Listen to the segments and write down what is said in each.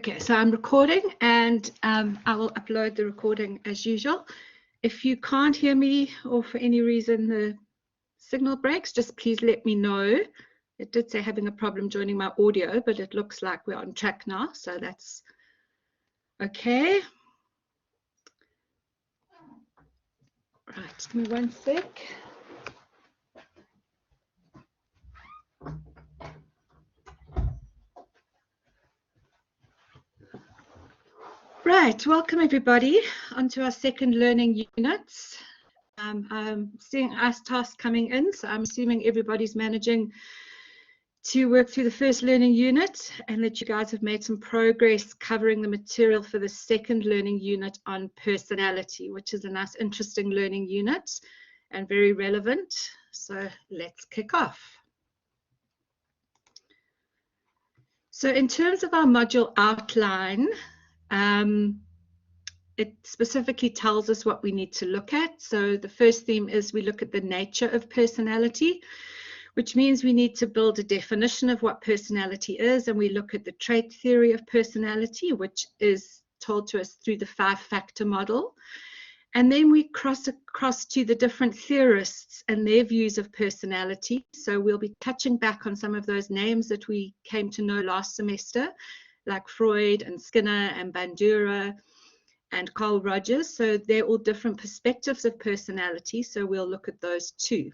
Okay, so I'm recording, and I will upload the recording as usual. If you can't hear me or for any reason the signal breaks, just please let me know. It did say having a problem joining my audio, but it looks like we're on track now, so that's okay. Right, just give me one sec. Right, welcome everybody onto our second learning unit. I'm seeing us tasks coming in, so I'm assuming everybody's managing to work through the first learning unit and that you guys have made some progress covering the material for the second learning unit on personality, which is a nice, interesting learning unit and very relevant. So let's kick off. So in terms of our module outline, it specifically tells us what we need to look at. So the first theme is we look at the nature of personality, which means we need to build a definition of what personality is, and we look at the trait theory of personality, which is told to us through the 5-factor model. And then we cross across to the different theorists and their views of personality. So we'll be touching back on some of those names that we came to know last semester, like Freud and Skinner and Bandura and Carl Rogers. So they're all different perspectives of personality, so we'll look at those too.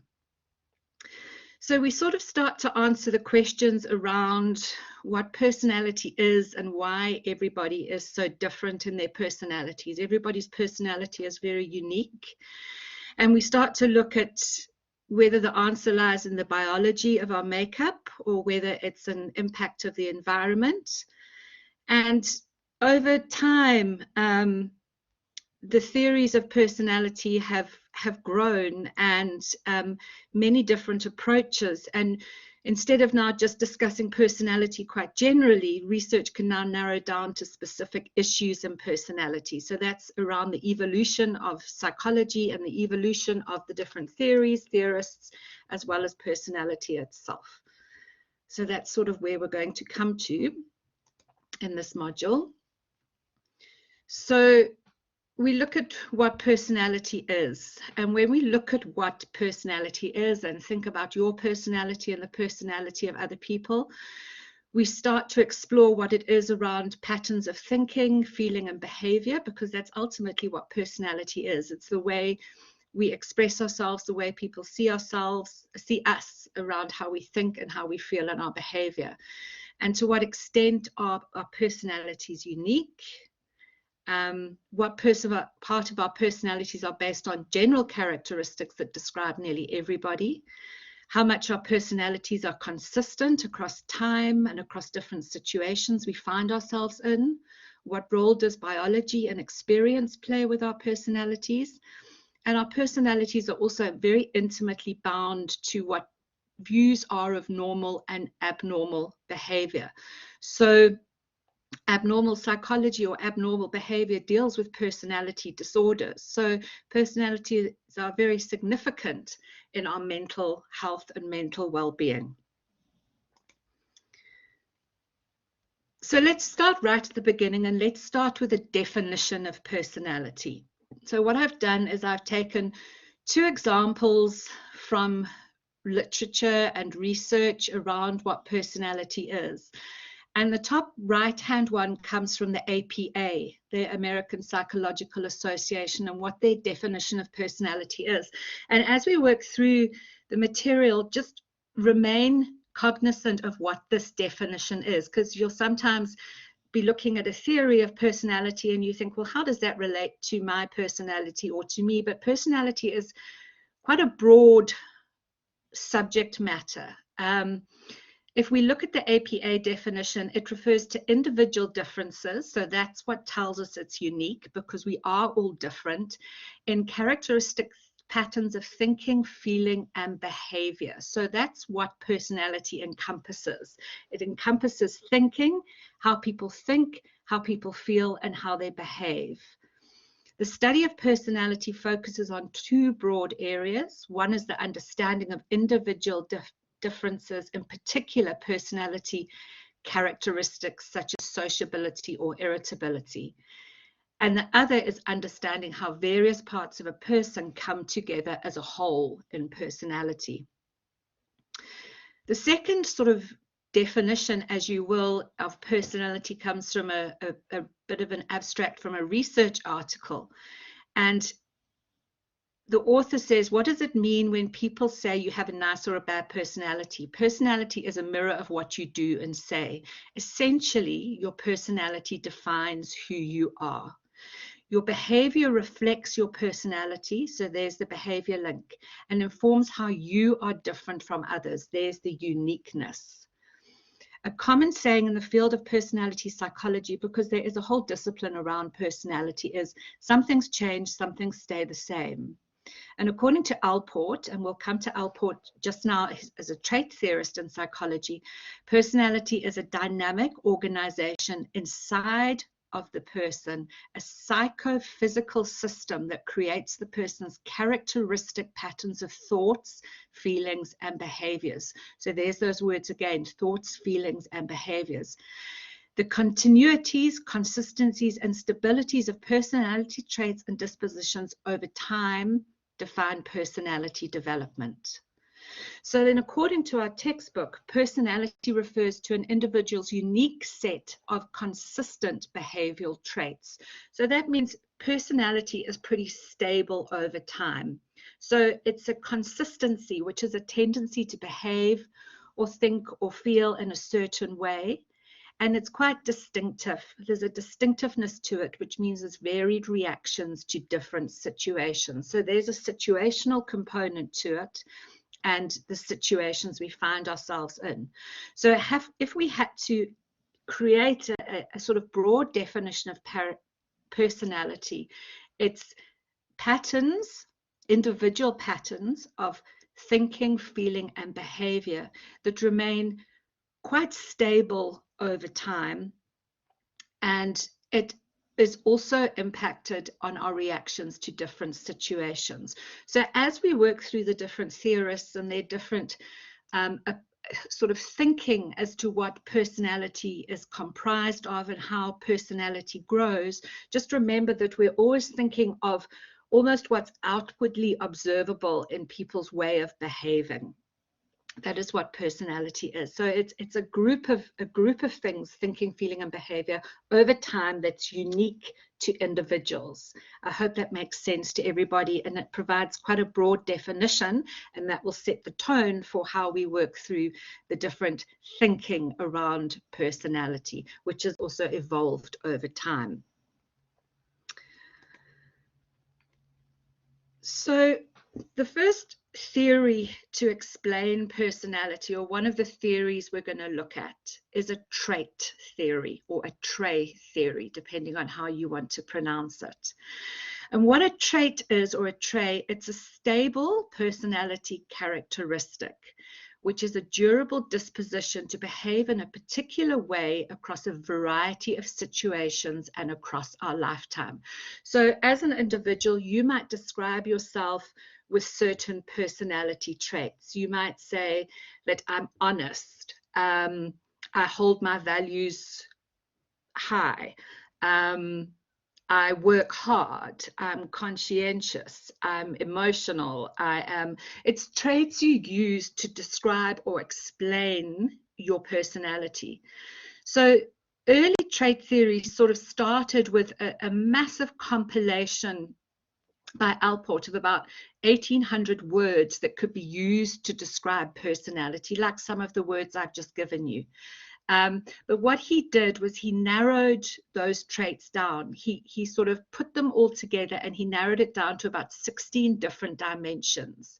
So we sort of start to answer the questions around what personality is and why everybody is so different in their personalities. Everybody's personality is very unique. And we start to look at whether the answer lies in the biology of our makeup or whether it's an impact of the environment. And over time, the theories of personality have grown, and many different approaches. And instead of now just discussing personality quite generally, research can now narrow down to specific issues in personality. So that's around the evolution of psychology and the evolution of the different theorists, as well as personality itself. So that's sort of where we're going to come to in this module. So we look at what personality is, and when we look at what personality is and think about your personality and the personality of other people, we start to explore what it is around patterns of thinking, feeling, and behavior, because that's ultimately what personality is. It's the way we express ourselves, the way people see us around how we think and how we feel and our behavior, and to what extent our personality is unique. What part of our personalities are based on general characteristics that describe nearly everybody, how much our personalities are consistent across time and across different situations we find ourselves in, what role does biology and experience play with our personalities, and our personalities are also very intimately bound to what views are of normal and abnormal behavior. So abnormal psychology or abnormal behavior deals with personality disorders. So personalities are very significant in our mental health and mental well-being. So let's start right at the beginning, and let's start with a definition of personality. So what I've done is I've taken 2 examples from literature and research around what personality is. And the top right-hand one comes from the APA, the American Psychological Association, and what their definition of personality is. And as we work through the material, just remain cognizant of what this definition is, because you'll sometimes be looking at a theory of personality and you think, well, how does that relate to my personality or to me? But personality is quite a broad subject matter. If we look at the APA definition, it refers to individual differences. So that's what tells us it's unique, because we are all different in characteristic patterns of thinking, feeling, and behavior. So that's what personality encompasses. It encompasses thinking, how people think, how people feel, and how they behave. The study of personality focuses on 2 broad areas. One is the understanding of individual differences, in particular personality characteristics such as sociability or irritability. And the other is understanding how various parts of a person come together as a whole in personality. The second sort of definition, as you will, of personality comes from a bit of an abstract from a research article. And the author says, what does it mean when people say you have a nice or a bad personality? Personality is a mirror of what you do and say. Essentially, your personality defines who you are. Your behavior reflects your personality, so there's the behavior link, and informs how you are different from others. There's the uniqueness. A common saying in the field of personality psychology, because there is a whole discipline around personality, is some things change, some things stay the same. And according to Allport, and we'll come to Allport just now as a trait theorist in psychology, personality is a dynamic organization inside of the person, a psychophysical system that creates the person's characteristic patterns of thoughts, feelings, and behaviors. So there's those words again, thoughts, feelings, and behaviors. The continuities, consistencies, and stabilities of personality traits and dispositions over time define personality development. So then, according to our textbook, personality refers to an individual's unique set of consistent behavioral traits. So that means personality is pretty stable over time. So it's a consistency, which is a tendency to behave or think or feel in a certain way. And it's quite distinctive. There's a distinctiveness to it, which means there's varied reactions to different situations. So there's a situational component to it, and the situations we find ourselves in. So if we had to create a sort of broad definition of personality, it's patterns, individual patterns of thinking, feeling, and behavior that remain quite stable over time, and it is also impacted on our reactions to different situations. So as we work through the different theorists and their different sort of thinking as to what personality is comprised of and how personality grows, just remember that we're always thinking of almost what's outwardly observable in people's way of behaving. That is what personality is. So it's a group of things, thinking, feeling, and behavior over time that's unique to individuals. I hope that makes sense to everybody, and it provides quite a broad definition, and that will set the tone for how we work through the different thinking around personality, which has also evolved over time. So the first theory to explain personality, or one of the theories we're going to look at, is a trait theory, or a trait theory, depending on how you want to pronounce it. And what a trait is, or a trait, it's a stable personality characteristic, which is a durable disposition to behave in a particular way across a variety of situations and across our lifetime. So as an individual, you might describe yourself with certain personality traits. You might say that I'm honest, I hold my values high, I work hard, I'm conscientious, I'm emotional, it's traits you use to describe or explain your personality. So early trait theory sort of started with a massive compilation by Allport of about 1,800 words that could be used to describe personality, like some of the words I've just given you. But what he did was he narrowed those traits down. He sort of put them all together, and he narrowed it down to about 16 different dimensions.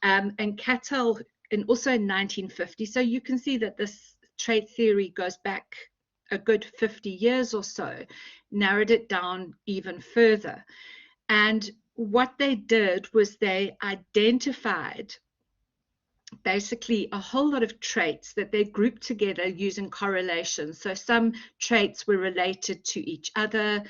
And Cattell, and also in 1950, so you can see that this trait theory goes back a good 50 years or so, narrowed it down even further. And what they did was they identified basically a whole lot of traits that they grouped together using correlation. So some traits were related to each other.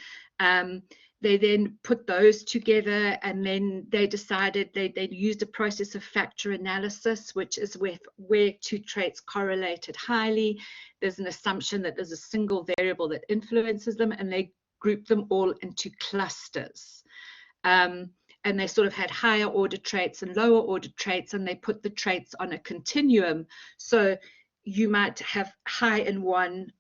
they then put those together, and then they decided they used a process of factor analysis, which is where two traits correlated highly. There's an assumption that there's a single variable that influences them, and they grouped them all into clusters. And they sort of had higher order traits and lower order traits, and they put the traits on a continuum. So you might have high in one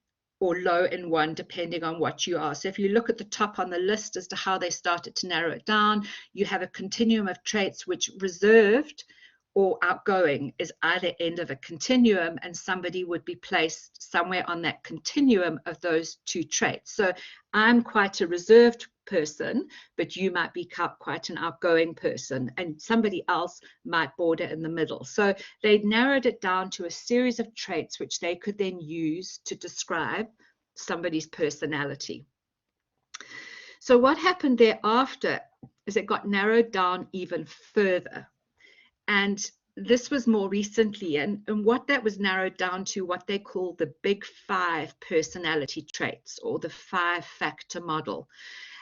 or low in one, depending on what you are. So if you look at the top on the list as to how they started to narrow it down, you have a continuum of traits which reserved or outgoing is either end of a continuum, and somebody would be placed somewhere on that continuum of those two traits. So I'm quite a reserved person, but you might be quite an outgoing person, and somebody else might border in the middle. So they narrowed it down to a series of traits which they could then use to describe somebody's personality. So what happened thereafter is it got narrowed down even further. And this was more recently, and what that was narrowed down to what they call the big 5 personality traits, or the 5-factor model.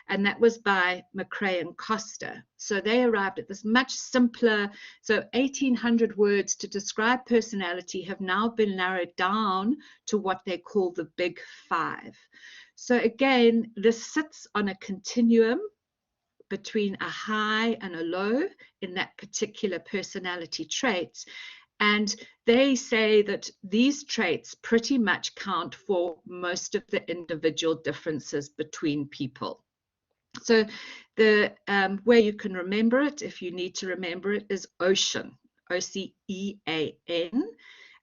And that was by McRae and Costa. So they arrived at this much simpler, so 1,800 words to describe personality have now been narrowed down to what they call the big 5. So again, this sits on a continuum between a high and a low in that particular personality trait. And they say that these traits pretty much count for most of the individual differences between people. So the way you can remember it, if you need to remember it, is ocean, O-C-E-A-N,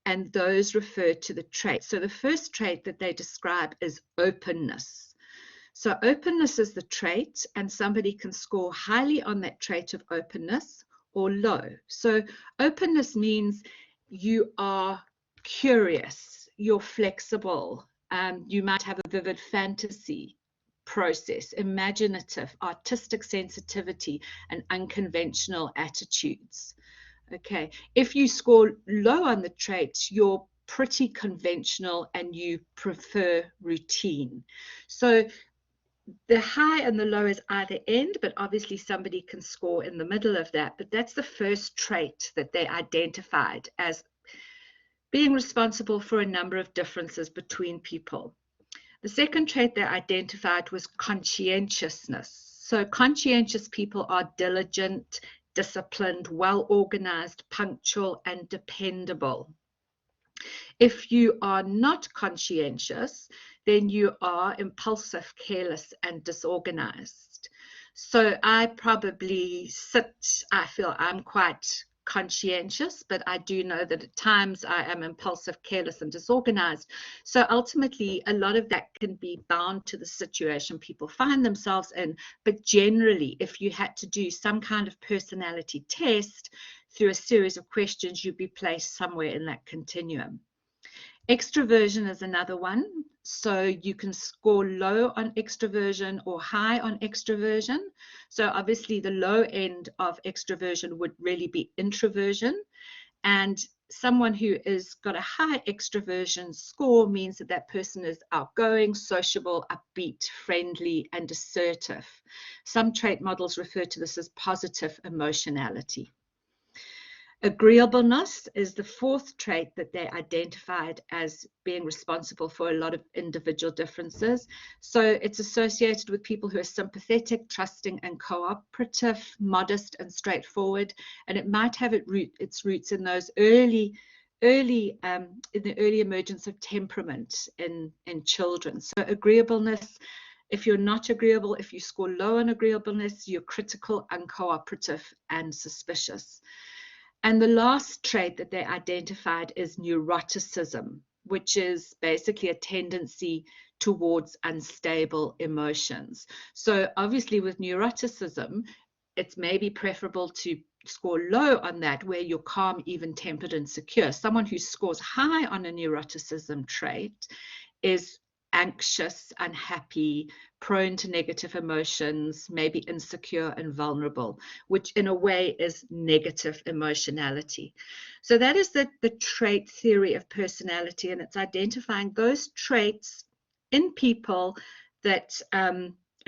and those refer to the traits. So the first trait that they describe is openness. So openness is the trait, and somebody can score highly on that trait of openness or low. So openness means you are curious, you're flexible, you might have a vivid fantasy process, imaginative, artistic sensitivity, and unconventional attitudes. Okay, if you score low on the traits, you're pretty conventional and you prefer routine. So the high and the low is either end, but obviously somebody can score in the middle of that. But that's the first trait that they identified as being responsible for a number of differences between people. The second trait they identified was conscientiousness. So conscientious people are diligent, disciplined, well-organized, punctual, and dependable. If you are not conscientious, then you are impulsive, careless, and disorganized. So I feel I'm quite conscientious, but I do know that at times I am impulsive, careless, and disorganized. So ultimately, a lot of that can be bound to the situation people find themselves in. But generally, if you had to do some kind of personality test through a series of questions, you'd be placed somewhere in that continuum. Extroversion is another one. So you can score low on extroversion or high on extroversion. So obviously the low end of extroversion would really be introversion. And someone who has got a high extroversion score means that that person is outgoing, sociable, upbeat, friendly, and assertive. Some trait models refer to this as positive emotionality. Agreeableness is the fourth trait that they identified as being responsible for a lot of individual differences. So it's associated with people who are sympathetic, trusting, and cooperative, modest, and straightforward. And it might have its roots in those in the early emergence of temperament in children. So agreeableness. If you're not agreeable, if you score low on agreeableness, you're critical, uncooperative, and suspicious. And the last trait that they identified is neuroticism, which is basically a tendency towards unstable emotions. So obviously with neuroticism, it's maybe preferable to score low on that, where you're calm, even, tempered, and secure. Someone who scores high on a neuroticism trait is anxious, unhappy, prone to negative emotions, maybe insecure and vulnerable, which in a way is negative emotionality. So that is the trait theory of personality, and it's identifying those traits in people that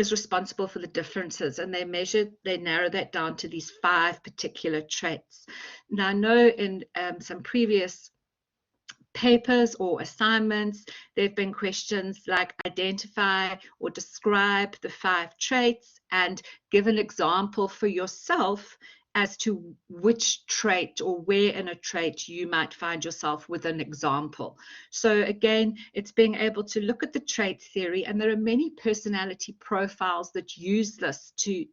is responsible for the differences, and they narrow that down to these 5 particular traits. Now, I know in some previous papers or assignments, there have been questions like identify or describe the 5 traits and give an example for yourself as to which trait or where in a trait you might find yourself with an example. So again, it's being able to look at the trait theory, and there are many personality profiles that use this to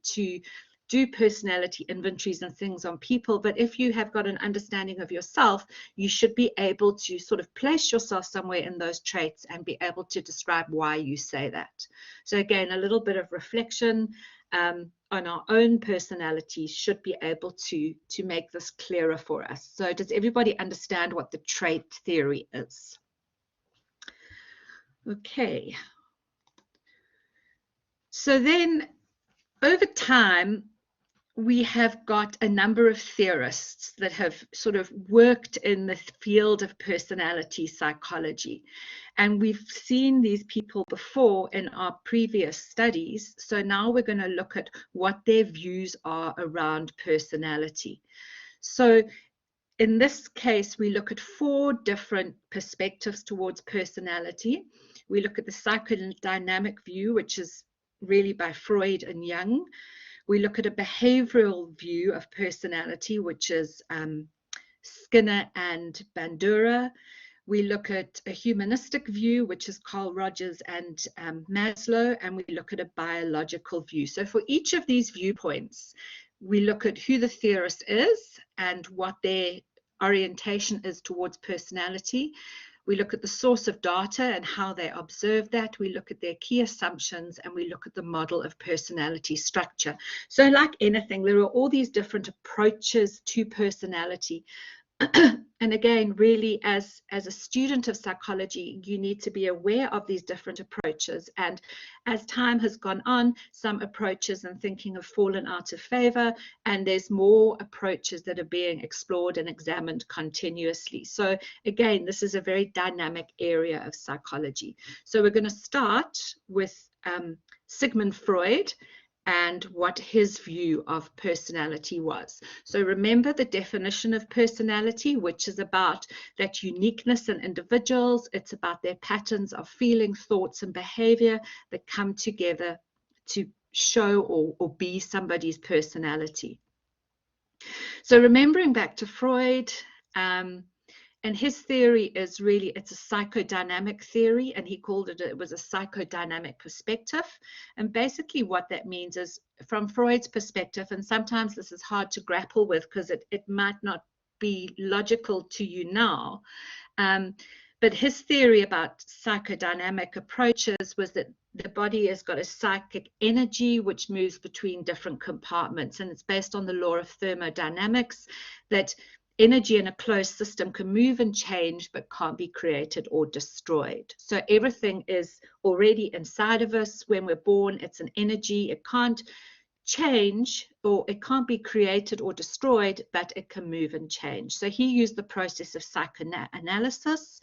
do personality inventories and things on people. But if you have got an understanding of yourself, you should be able to sort of place yourself somewhere in those traits and be able to describe why you say that. So again, a little bit of reflection on our own personality should be able to make this clearer for us. So does everybody understand what the trait theory is? Okay. So then over time, we have got a number of theorists that have sort of worked in the field of personality psychology. And we've seen these people before in our previous studies. So now we're going to look at what their views are around personality. So in this case, we look at 4 different perspectives towards personality. We look at the psychodynamic view, which is really by Freud and Jung. We look at a behavioral view of personality, which is Skinner and Bandura. We look at a humanistic view, which is Carl Rogers and Maslow, and we look at a biological view. So for each of these viewpoints, we look at who the theorist is and what their orientation is towards personality. We look at the source of data and how they observe that. We look at their key assumptions, and we look at the model of personality structure. So like anything, there are all these different approaches to personality. And again, really, as a student of psychology, you need to be aware of these different approaches. And as time has gone on, some approaches and thinking have fallen out of favor, and there's more approaches that are being explored and examined continuously. So again, this is a very dynamic area of psychology. So we're going to start with Sigmund Freud and what his view of personality was. So remember the definition of personality, which is about that uniqueness in individuals. It's about their patterns of feeling, thoughts, and behavior that come together to show or be somebody's personality. So remembering back to Freud, and his theory is really, it's a psychodynamic theory, and he called it was a psychodynamic perspective. And basically what that means is, from Freud's perspective, and sometimes this is hard to grapple with because it might not be logical to you now, but his theory about psychodynamic approaches was that the body has got a psychic energy which moves between different compartments, and it's based on the law of thermodynamics, that energy in a closed system can move and change but can't be created or destroyed. So everything is already inside of us when we're born. It's an energy. It can't change, or it can't be created or destroyed, but it can move and change. So he used the process of psychoanalysis,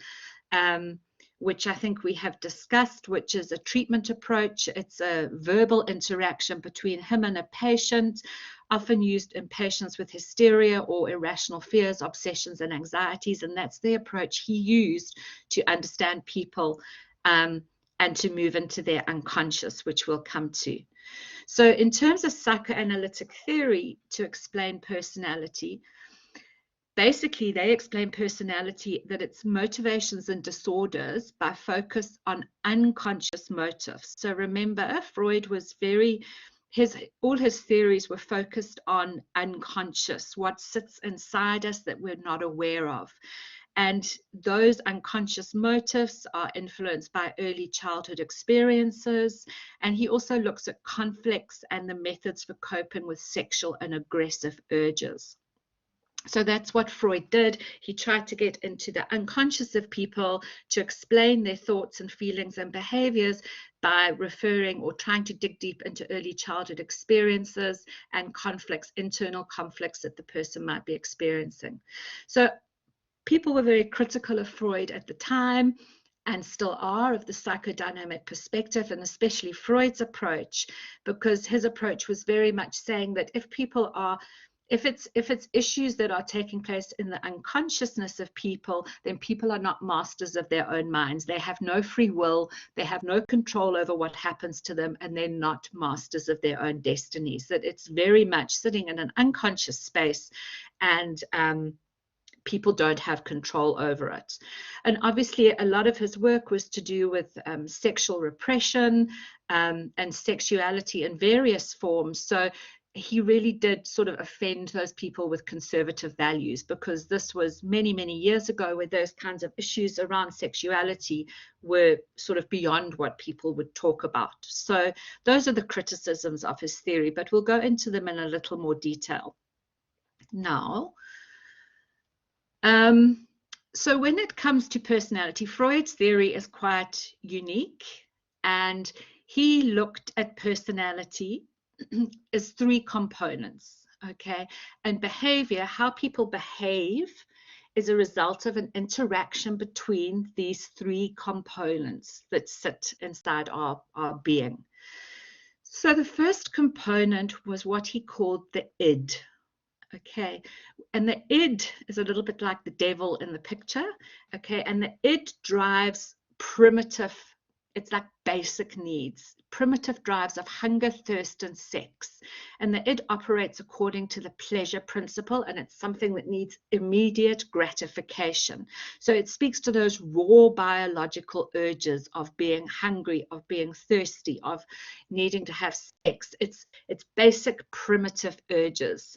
which I think we have discussed, which is a treatment approach. It's a verbal interaction between him and a patient, often used in patients with hysteria or irrational fears, obsessions, and anxieties. And that's the approach he used to understand people and to move into their unconscious, which we'll come to. So in terms of psychoanalytic theory to explain personality, basically they explain personality that it's motivations and disorders by focus on unconscious motives. So remember, Freud was all his theories were focused on unconscious, what sits inside us that we're not aware of. And those unconscious motives are influenced by early childhood experiences. And he also looks at conflicts and the methods for coping with sexual and aggressive urges. So that's what Freud did. He tried to get into the unconscious of people to explain their thoughts and feelings and behaviors by referring or trying to dig deep into early childhood experiences and conflicts, internal conflicts that the person might be experiencing. So people were very critical of Freud at the time. and still are, of the psychodynamic perspective, and especially Freud's approach, because his approach was very much saying that if people are, if it's issues that are taking place in the unconsciousness of people, then people are not masters of their own minds. They have no free will, they have no control over what happens to them, and they're not masters of their own destinies. That it's very much sitting in an unconscious space, and people don't have control over it. And obviously a lot of his work was to do with sexual repression and sexuality in various forms. So he really did sort of offend those people with conservative values, because this was many, many years ago, where those kinds of issues around sexuality were sort of beyond what people would talk about. So those are the criticisms of his theory, but we'll go into them in a little more detail now. So when it comes to personality, Freud's theory is quite unique, and he looked at personality as three components, okay? And behavior, how people behave, is a result of an interaction between these three components that sit inside our being. So the first component was what he called the id. Okay, and the id is a little bit like the devil in the picture. Okay, and the id drives primitive, it's like basic needs, primitive drives of hunger, thirst, and sex. And the id operates according to the pleasure principle, and it's something that needs immediate gratification. So it speaks to those raw biological urges of being hungry, of being thirsty, of needing to have sex. It's basic primitive urges.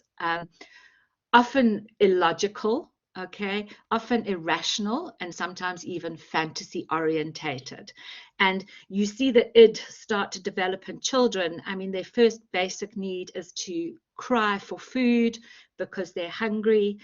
Often illogical, okay, often irrational, and sometimes even fantasy orientated. And you see the id start to develop in children. I mean, their first basic need is to cry for food because they're hungry,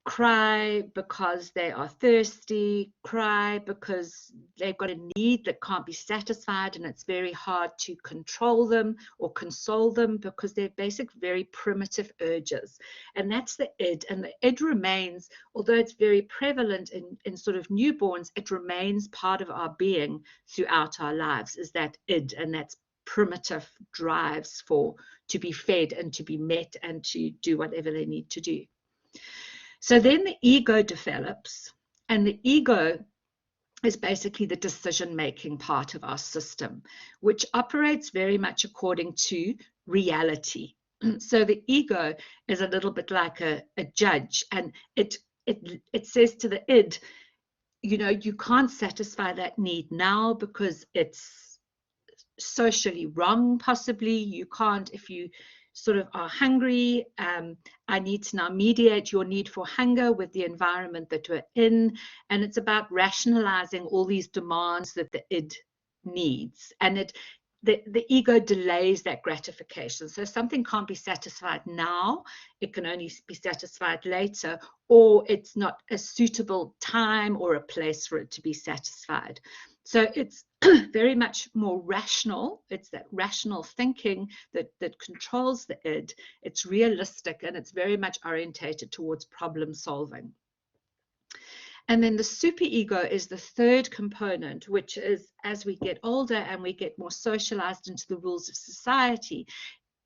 cry because they are thirsty, cry because they've got a need that can't be satisfied, and it's very hard to control them or console them because they're basic, very primitive urges. And that's the id. And the id remains, although it's very prevalent in sort of newborns, it remains part of our being throughout our lives, is that id, and that's primitive drives to be fed and to be met and to do whatever they need to do. So then the ego develops, and the ego is basically the decision-making part of our system, which operates very much according to reality. So the ego is a little bit like a judge, and it says to the id, you know, you can't satisfy that need now because it's socially wrong, possibly. You can't, if you sort of are hungry, I need to now mediate your need for hunger with the environment that we're in. And it's about rationalizing all these demands that the id needs. And the ego delays that gratification. So something can't be satisfied now, it can only be satisfied later, or it's not a suitable time or a place for it to be satisfied. So it's very much more rational. It's that rational thinking that controls the id. It's realistic, and it's very much orientated towards problem solving. And then the superego is the third component, which is, as we get older and we get more socialized into the rules of society,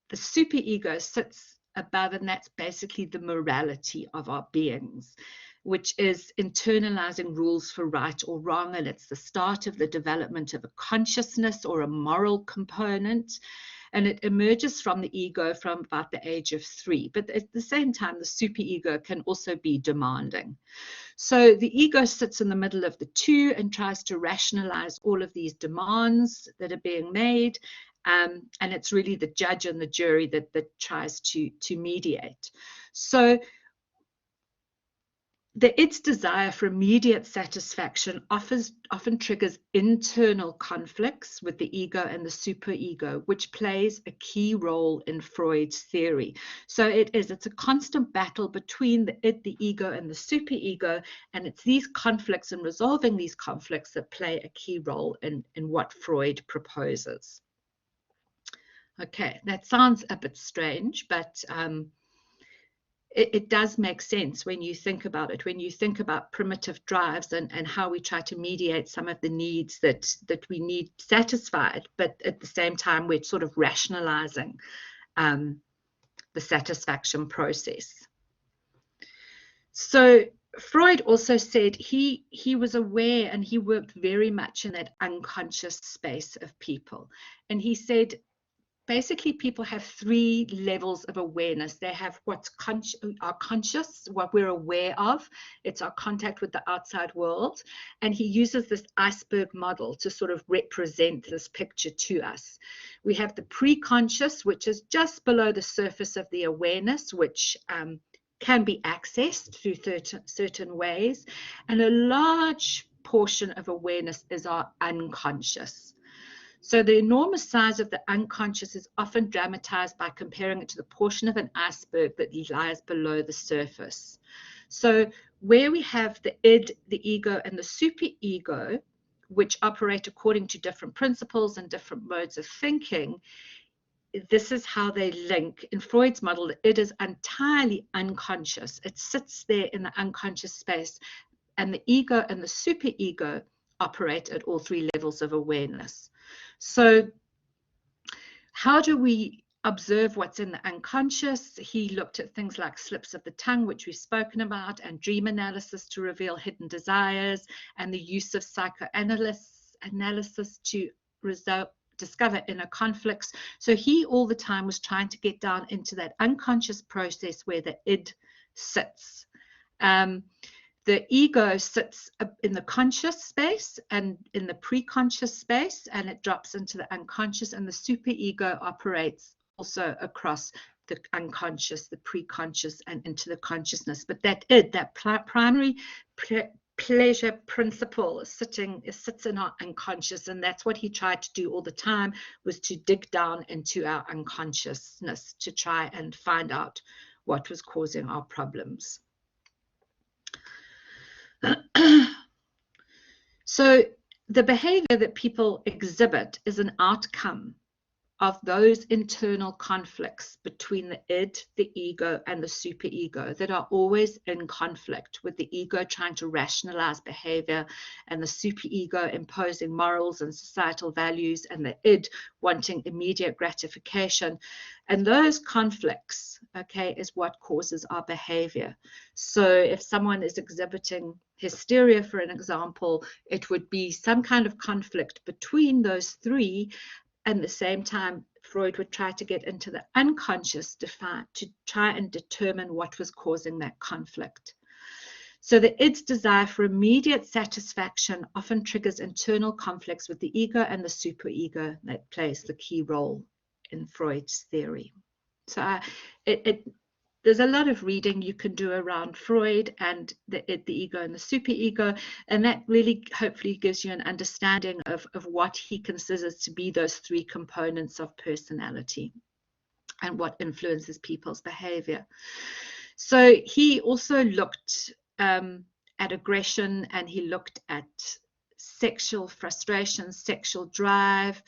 the superego sits above, and that's basically the morality of our beings, which is internalizing rules for right or wrong. And it's the start of the development of a consciousness or a moral component. And it emerges from the ego from about the age of 3. But at the same time, the superego can also be demanding. So the ego sits in the middle of the two and tries to rationalize all of these demands that are being made. And it's really the judge and the jury that tries to mediate. So its desire for immediate satisfaction often triggers internal conflicts with the ego and the superego, which plays a key role in Freud's theory. So it's a constant battle between the id, the ego, and the superego, and it's these conflicts and resolving these conflicts that play a key role in what Freud proposes. Okay, that sounds a bit strange, but it does make sense when you think about it, when you think about primitive drives and how we try to mediate some of the needs that we need satisfied, but at the same time we're sort of rationalizing the satisfaction process. So Freud also said he was aware, and he worked very much in that unconscious space of people. And he said, basically, people have 3 levels of awareness. They have what's conscious, what we're aware of. It's our contact with the outside world. And he uses this iceberg model to sort of represent this picture to us. We have the pre-conscious, which is just below the surface of the awareness, which can be accessed through certain ways. And a large portion of awareness is our unconscious. So the enormous size of the unconscious is often dramatized by comparing it to the portion of an iceberg that lies below the surface. So where we have the id, the ego, and the superego, which operate according to different principles and different modes of thinking, this is how they link. In Freud's model, the id is entirely unconscious. It sits there in the unconscious space, and the ego and the superego operate at all 3 levels of awareness. So how do we observe what's in the unconscious? He looked at things like slips of the tongue, which we've spoken about, and dream analysis to reveal hidden desires, and the use of psychoanalysis to discover inner conflicts. So he all the time was trying to get down into that unconscious process where the id sits. The ego sits in the conscious space and in the pre-conscious space, and it drops into the unconscious, and the superego operates also across the unconscious, the pre-conscious, and into the consciousness. But that id, that primary pleasure principle sits in our unconscious, and that's what he tried to do all the time, was to dig down into our unconsciousness to try and find out what was causing our problems. So the behavior that people exhibit is an outcome of those internal conflicts between the id, the ego, and the superego that are always in conflict, with the ego trying to rationalize behavior and the superego imposing morals and societal values, and the id wanting immediate gratification. And those conflicts, okay, is what causes our behavior. So if someone is exhibiting hysteria, for an example, it would be some kind of conflict between those 3. At the same time, Freud would try to get into the unconscious to try and determine what was causing that conflict. So the id's desire for immediate satisfaction often triggers internal conflicts with the ego and the superego. That plays the key role in Freud's theory. So there's a lot of reading you can do around Freud and the ego and the superego, and that really hopefully gives you an understanding of what he considers to be those 3 components of personality and what influences people's behavior. So he also looked at aggression, and he looked at sexual frustration, sexual drive,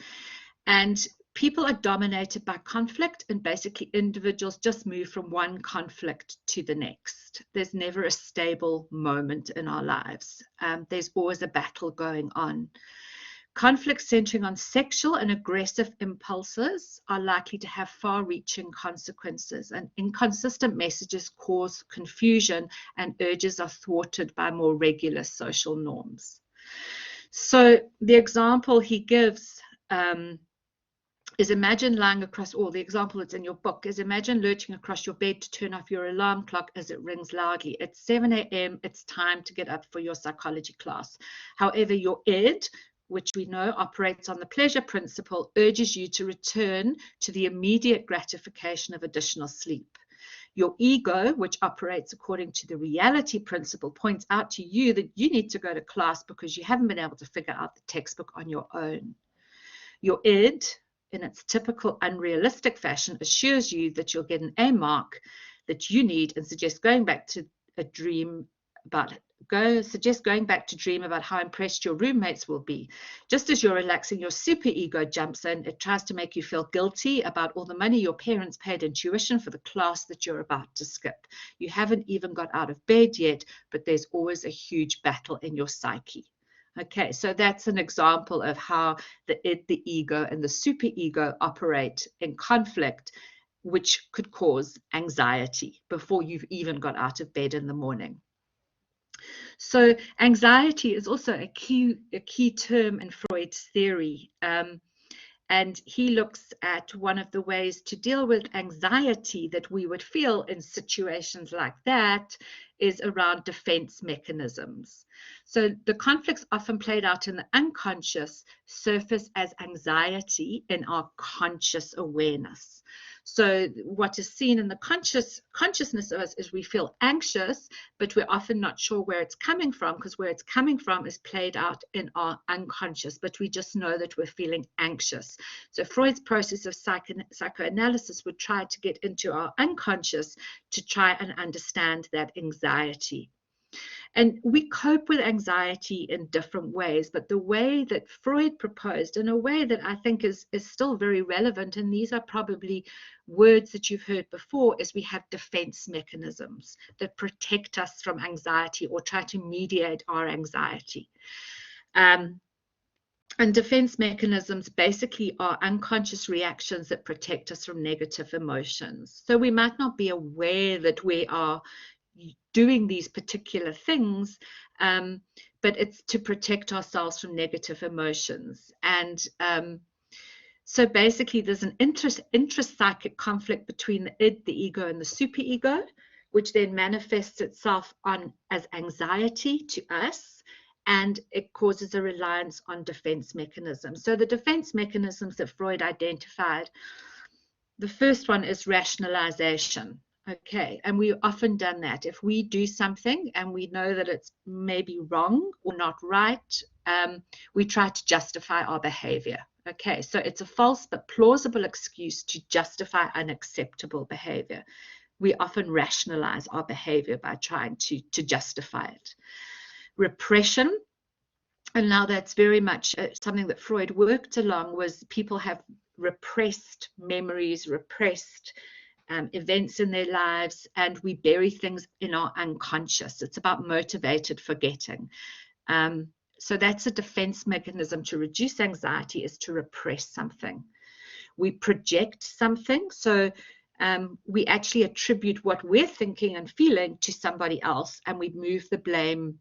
and people are dominated by conflict, and basically individuals just move from one conflict to the next. There's never a stable moment in our lives. There's always a battle going on. Conflicts centering on sexual and aggressive impulses are likely to have far-reaching consequences, and inconsistent messages cause confusion, and urges are thwarted by more regular social norms. So the example he gives is imagine lying across, or the example that's in your book is imagine lurching across your bed to turn off your alarm clock as it rings loudly. It's 7 a.m. It's time to get up for your psychology class. However, your id, which we know operates on the pleasure principle, urges you to return to the immediate gratification of additional sleep. Your ego, which operates according to the reality principle, points out to you that you need to go to class because you haven't been able to figure out the textbook on your own. Your id, in its typical unrealistic fashion, assures you that you'll get an A mark that you need and suggests going back to a dream about suggest going back to dream about how impressed your roommates will be. Just as you're relaxing, your superego jumps in. It tries to make you feel guilty about all the money your parents paid in tuition for the class that you're about to skip. You haven't even got out of bed yet, but there's always a huge battle in your psyche. Okay, so that's an example of how the id, the ego, and the superego operate in conflict, which could cause anxiety before you've even got out of bed in the morning. So anxiety is also a key term in Freud's theory. And he looks at one of the ways to deal with anxiety that we would feel in situations like that is around defense mechanisms. So the conflicts often played out in the unconscious surface as anxiety in our conscious awareness. So what is seen in the consciousness of us is we feel anxious, but we're often not sure where it's coming from, because where it's coming from is played out in our unconscious, but we just know that we're feeling anxious. So Freud's process of psychoanalysis would try to get into our unconscious to try and understand that anxiety. And we cope with anxiety in different ways, but the way that Freud proposed, in a way that I think is still very relevant, and these are probably words that you've heard before, is we have defense mechanisms that protect us from anxiety or try to mediate our anxiety. And defense mechanisms basically are unconscious reactions that protect us from negative emotions. So we might not be aware that we are doing these particular things, but it's to protect ourselves from negative emotions. And so basically there's an intrapsychic conflict between the id, the ego, and the superego, which then manifests itself as anxiety to us, and it causes a reliance on defense mechanisms. So the defense mechanisms that Freud identified, the first one is rationalization. Okay, and we've often done that. If we do something and we know that it's maybe wrong or not right, we try to justify our behavior. Okay, so it's a false but plausible excuse to justify unacceptable behavior. We often rationalize our behavior by trying to justify it. Repression, and now that's very much something that Freud worked along, was people have repressed memories, repressed events in their lives, and we bury things in our unconscious. It's about motivated forgetting. So that's a defense mechanism to reduce anxiety, is to repress something. We project something, so we actually attribute what we're thinking and feeling to somebody else, and we move the blame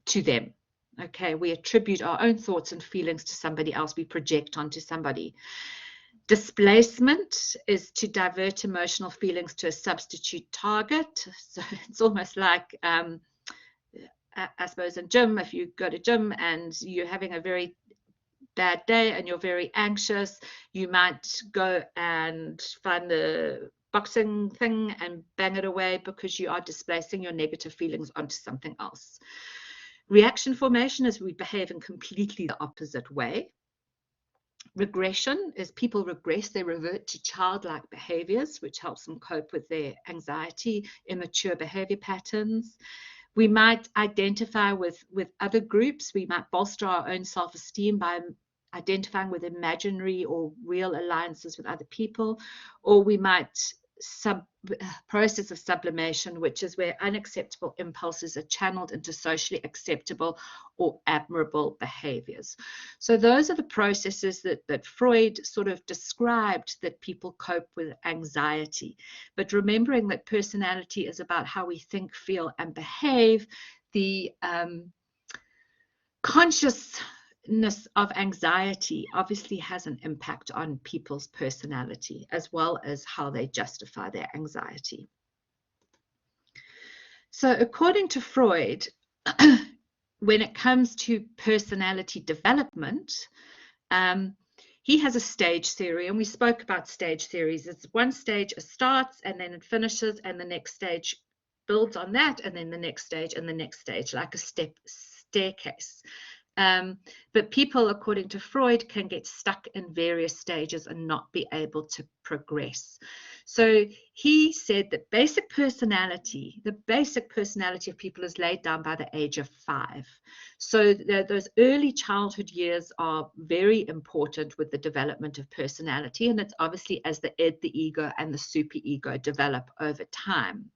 to them. Okay, we attribute our own thoughts and feelings to somebody else, we project onto somebody. Displacement is to divert emotional feelings to a substitute target. So it's almost like, I suppose in gym, if you go to gym and you're having a very bad day and you're very anxious, you might go and find the boxing thing and bang it away because you are displacing your negative feelings onto something else. Reaction formation is we behave in completely the opposite way. Regression is people regress, they revert to childlike behaviors, which helps them cope with their anxiety, immature behavior patterns. We might identify with other groups. We might bolster our own self-esteem by identifying with imaginary or real alliances with other people, or we might process of sublimation, which is where unacceptable impulses are channeled into socially acceptable or admirable behaviors. So those are the processes that Freud sort of described that people cope with anxiety. But remembering that personality is about how we think, feel, and behave, the consciousness of anxiety obviously has an impact on people's personality as well as how they justify their anxiety. So according to Freud, when it comes to personality development, he has a stage theory, and we spoke about stage theories. It's one stage starts and then it finishes, and the next stage builds on that, and then the next stage and the next stage, like a staircase. But people, according to Freud, can get stuck in various stages and not be able to progress. So he said that the basic personality of people is laid down by the age of 5. So those early childhood years are very important with the development of personality, and it's obviously as the id, the ego, and the superego develop over time.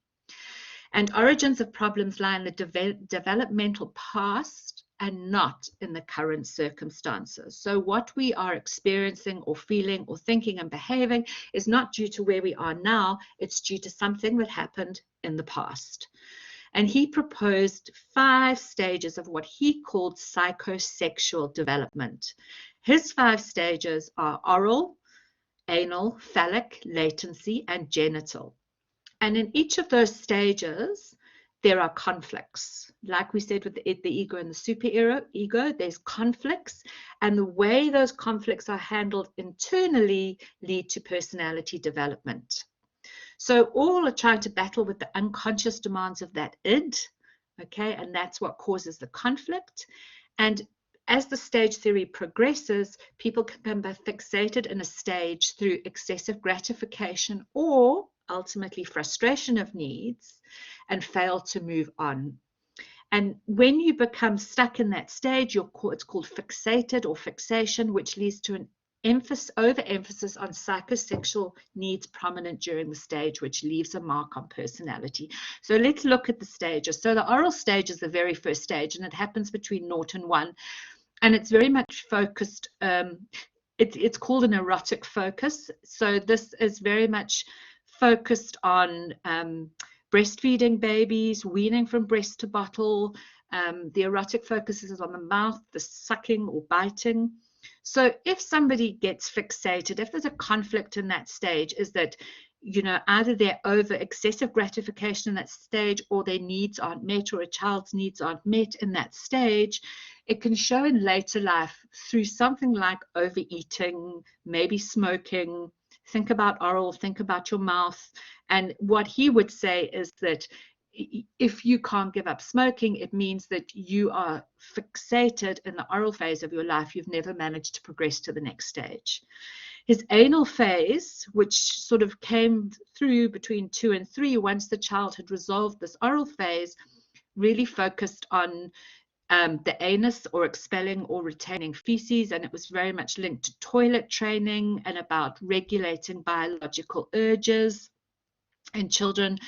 And origins of problems lie in the developmental past and not in the current circumstances. So what we are experiencing or feeling or thinking and behaving is not due to where we are now, it's due to something that happened in the past. And he proposed 5 stages of what he called psychosexual development. His 5 stages are oral, anal, phallic, latency, and genital. And in each of those stages, there are conflicts. Like we said with the ego and the superego, there's conflicts. And the way those conflicts are handled internally lead to personality development. So all are trying to battle with the unconscious demands of that id, okay? And that's what causes the conflict. And as the stage theory progresses, people can be fixated in a stage through excessive gratification or ultimately frustration of needs and fail to move on. And when you become stuck in that stage, it's called fixated or fixation, which leads to an overemphasis on psychosexual needs prominent during the stage, which leaves a mark on personality. So let's look at the stages. So the oral stage is the very first stage, and it happens between 0 and 1. And it's very much focused, it's called an erotic focus. So this is very much focused on breastfeeding babies, weaning from breast to bottle. The erotic focus is on the mouth, the sucking or biting. So if somebody gets fixated, if there's a conflict in that stage, is that, you know, either they're over excessive gratification in that stage, or their needs aren't met, or a child's needs aren't met in that stage, it can show in later life through something like overeating, maybe smoking. Think about oral, think about your mouth. And what he would say is that if you can't give up smoking, it means that you are fixated in the oral phase of your life. You've never managed to progress to the next stage. His anal phase, which sort of came through between 2 and 3, once the child had resolved this oral phase, really focused on the anus, or expelling or retaining feces, and it was very much linked to toilet training and about regulating biological urges in children.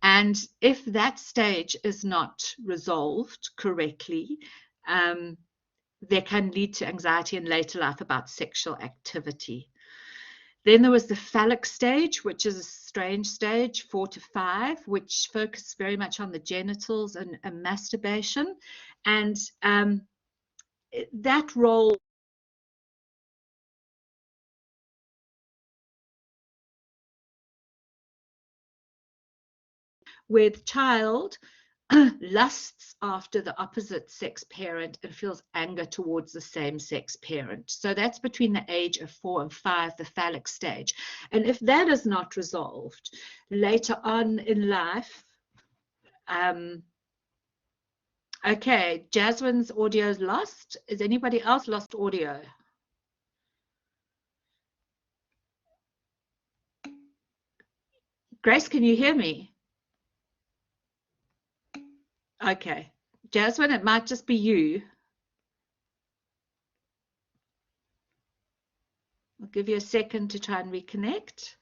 And if that stage is not resolved correctly, there can lead to anxiety in later life about sexual activity. Then there was the phallic stage, which is a strange stage, 4 to 5, which focused very much on the genitals and masturbation. And that role where the child lusts after the opposite sex parent and feels anger towards the same sex parent. So that's between the age of 4 and 5, the phallic stage. And if that is not resolved later on in life, okay, Jasmine's audio is lost. Is anybody else lost audio? Grace, can you hear me? Okay, Jasmine, it might just be you. I'll give you a second to try and reconnect.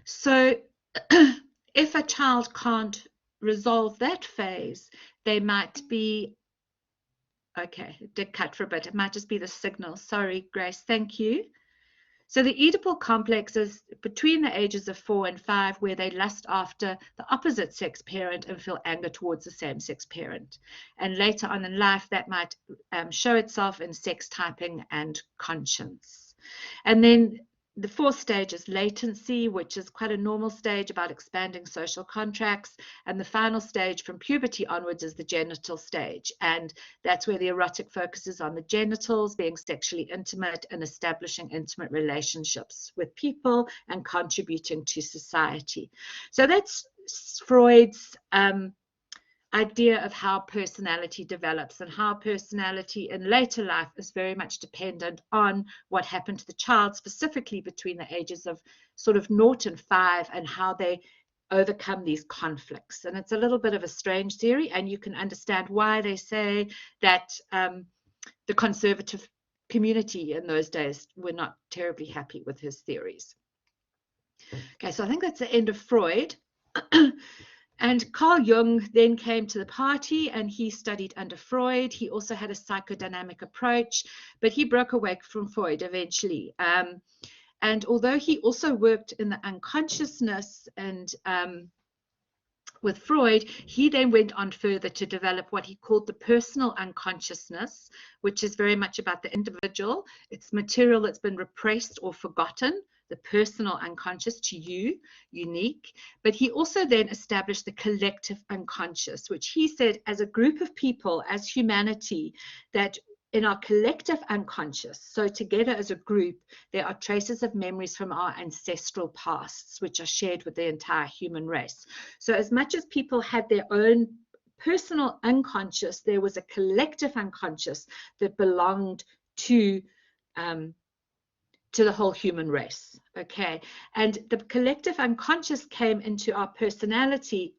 So if a child can't resolve that phase, they might be, okay, it did cut for a bit. It might just be the signal. Sorry, Grace, thank you. So the Oedipal complex is between the ages of 4 and 5, where they lust after the opposite sex parent and feel anger towards the same sex parent. And later on in life, that might show itself in sex typing and conscience. And then the 4th stage is latency, which is quite a normal stage about expanding social contracts. And the final stage from puberty onwards is the genital stage. And that's where the erotic focus is on the genitals, being sexually intimate and establishing intimate relationships with people and contributing to society. So that's Freud's idea of how personality develops, and how personality in later life is very much dependent on what happened to the child, specifically between the ages of sort of 0 and 5, and how they overcome these conflicts. And it's a little bit of a strange theory, and you can understand why they say that the conservative community in those days were not terribly happy with his theories. Okay, so I think that's the end of Freud. And Carl Jung then came to the party, and he studied under Freud. He also had a psychodynamic approach, but he broke away from Freud eventually. And although he also worked in the unconsciousness and with Freud, he then went on further to develop what he called the personal unconsciousness, which is very much about the individual. It's material that's been repressed or forgotten, the personal unconscious, to you, unique. But he also then established the collective unconscious, which he said as a group of people, as humanity, that in our collective unconscious, so together as a group, there are traces of memories from our ancestral pasts, which are shared with the entire human race. So as much as people had their own personal unconscious, there was a collective unconscious that belonged to the whole human race. Okay, and the collective unconscious came into our personality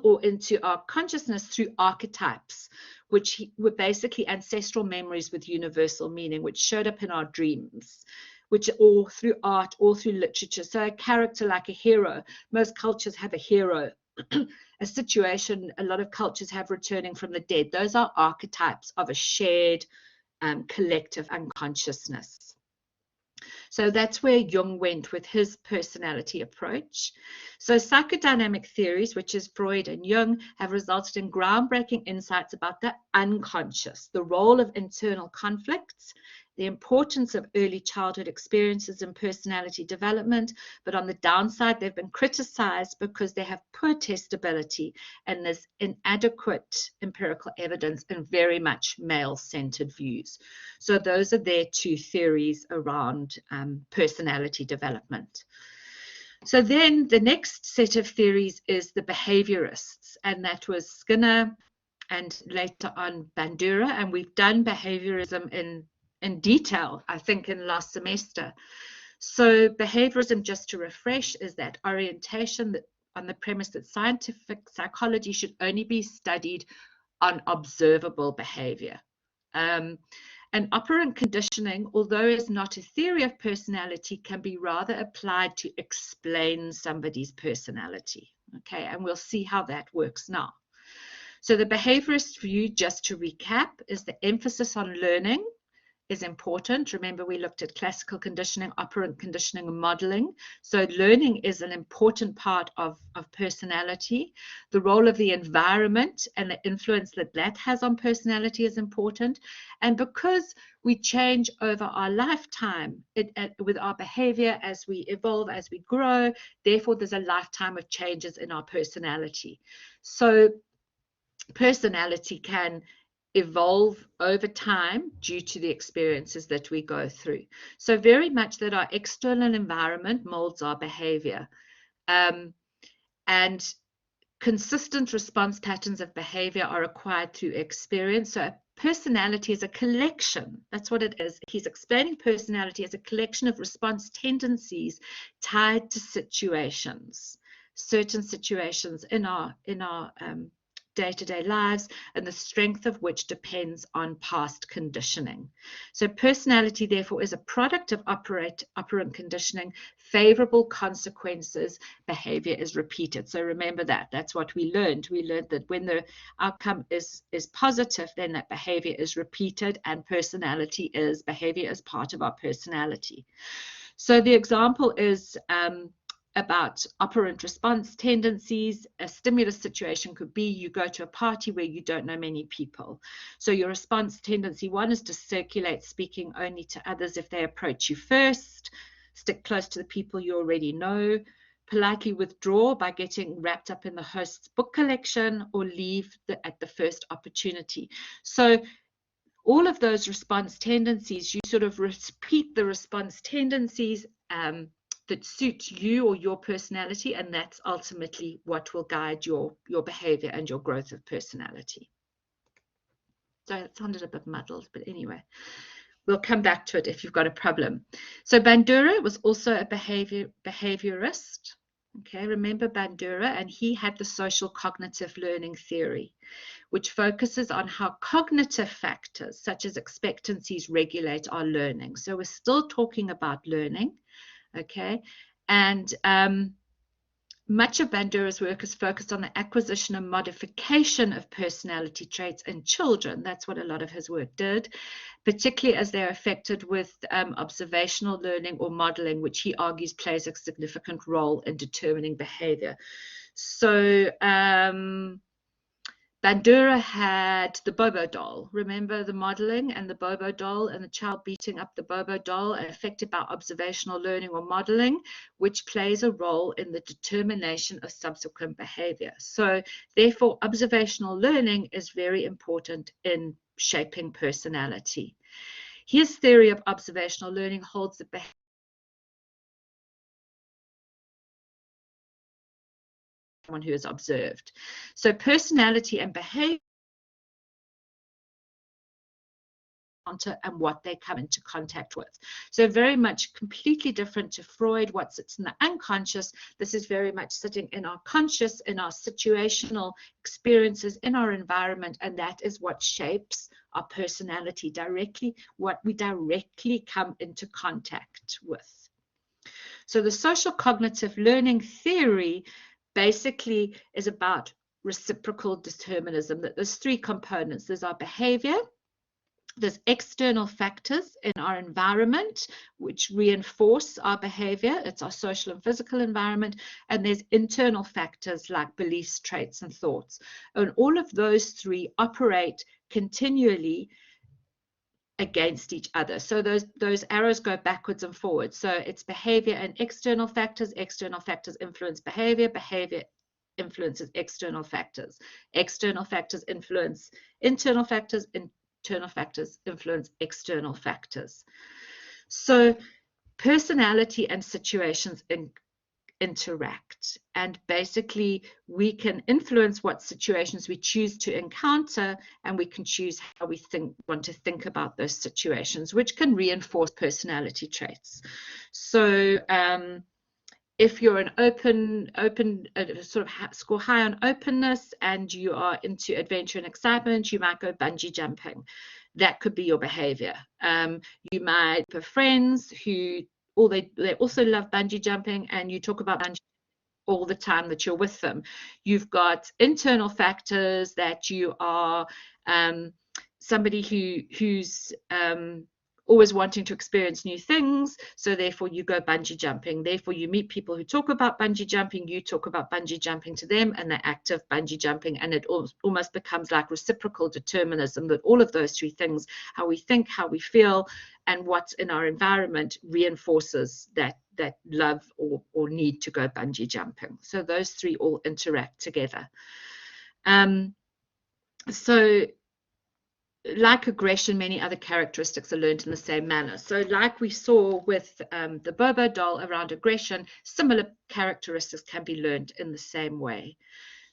or into our consciousness through archetypes, which were basically ancestral memories with universal meaning, which showed up in our dreams, which or through art or through literature. So a character like a hero, most cultures have a hero. A situation a lot of cultures have returning from the dead. Those are archetypes of a shared collective unconsciousness. So that's where Jung went with his personality approach. So psychodynamic theories, which is Freud and Jung, have resulted in groundbreaking insights about the unconscious, the role of internal conflicts, the importance of early childhood experiences in personality development, but on the downside, they've been criticized because they have poor testability and there's inadequate empirical evidence and very much male-centered views. So those are their two theories around personality development. So then the next set of theories is the behaviorists, and that was Skinner and later on Bandura, and we've done behaviorism in detail, I think, in last semester. So behaviorism, just to refresh, is that orientation that on the premise that scientific psychology should only be studied on observable behavior. And operant conditioning, although is not a theory of personality, can be rather applied to explain somebody's personality. Okay, and we'll see how that works now. So the behaviorist view, just to recap, is the emphasis on learning is important. Remember, we looked at classical conditioning, operant conditioning, and modeling. So learning is an important part of personality. The role of the environment and the influence that that has on personality is important. And because we change over our lifetime with our behavior as we evolve, as we grow, therefore there's a lifetime of changes in our personality. So personality can evolve over time due to the experiences that we go through. So very much that our external environment molds our behavior. And consistent response patterns of behavior are acquired through experience. So personality is a collection. That's what it is. He's explaining personality as a collection of response tendencies tied to situations, certain situations in our day-to-day lives, and the strength of which depends on past conditioning. So personality, therefore, is a product of operant conditioning, favorable consequences, behavior is repeated. So remember that. That's what we learned. We learned that when the outcome is positive, then that behavior is repeated, and behavior is part of our personality. So the example is about operant response tendencies. A stimulus situation could be you go to a party where you don't know many people. So your response tendency one is to circulate, speaking only to others if they approach you first, stick close to the people you already know, politely withdraw by getting wrapped up in the host's book collection, or leave at the first opportunity. So all of those response tendencies, you sort of repeat the response tendencies that suit you or your personality, and that's ultimately what will guide your behavior and your growth of personality. So it sounded a bit muddled, but anyway, we'll come back to it if you've got a problem. So Bandura was also a behaviorist. Okay, remember Bandura, and he had the social cognitive learning theory, which focuses on how cognitive factors such as expectancies regulate our learning. So we're still talking about learning, okay? And much of Bandura's work is focused on the acquisition and modification of personality traits in children. That's what a lot of his work did, particularly as they're affected with observational learning or modeling, which he argues plays a significant role in determining behavior. So Bandura had the Bobo doll. Remember the modeling and the Bobo doll and the child beating up the Bobo doll, affected by observational learning or modeling, which plays a role in the determination of subsequent behavior. So therefore, observational learning is very important in shaping personality. His theory of observational learning holds the behavior someone who is observed. So personality and behavior and what they come into contact with. So very much completely different to Freud, what sits in the unconscious. This is very much sitting in our conscious, in our situational experiences, in our environment, and that is what shapes our personality directly, what we directly come into contact with. So the social cognitive learning theory basically is about reciprocal determinism, that there's three components. There's our behavior, there's external factors in our environment which reinforce our behavior. It's our social and physical environment. And there's internal factors like beliefs, traits, and thoughts. And all of those three operate continually against each other. So those arrows go backwards and forwards. So it's behavior and external factors. External factors influence behavior. Behavior influences external factors. External factors influence internal factors. Internal factors influence external factors. So personality and situations interact, and basically we can influence what situations we choose to encounter, and we can choose how we want to think about those situations, which can reinforce personality traits. So if you're an open sort of score high on openness and you are into adventure and excitement, you might go bungee jumping. That could be your behavior. You might have friends who they also love bungee jumping, and you talk about bungee all the time that you're with them. You've got internal factors that you are somebody who's always wanting to experience new things, so therefore you go bungee jumping. Therefore you meet people who talk about bungee jumping, you talk about bungee jumping to them, and they're active bungee jumping, and it almost becomes like reciprocal determinism, that all of those three things, how we think, how we feel, and what's in our environment, reinforces that love or need to go bungee jumping. So those three all interact together. So like aggression, many other characteristics are learned in the same manner. So like we saw with the Bobo doll around aggression, similar characteristics can be learned in the same way.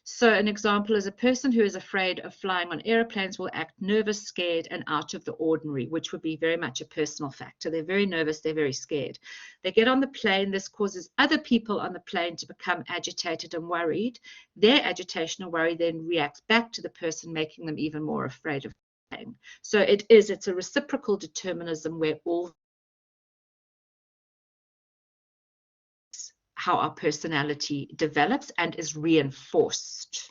So an example is a person who is afraid of flying on airplanes will act nervous, scared, and out of the ordinary, which would be very much a personal factor. They're very nervous, they're very scared. They get on the plane, this causes other people on the plane to become agitated and worried. Their agitation and worry then reacts back to the person, making them even more afraid of flying. So it's a reciprocal determinism where all how our personality develops and is reinforced.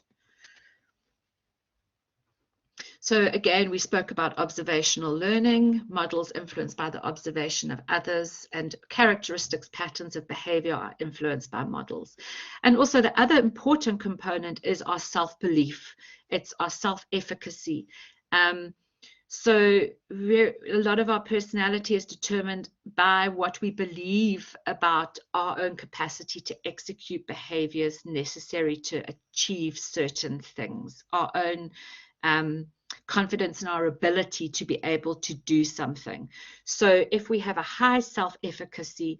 So again, we spoke about observational learning, models influenced by the observation of others, and characteristics, patterns of behavior are influenced by models. And also the other important component is our self-belief. It's our self-efficacy. So a lot of our personality is determined by what we believe about our own capacity to execute behaviors necessary to achieve certain things, our own confidence in our ability to be able to do something. So if we have a high self-efficacy,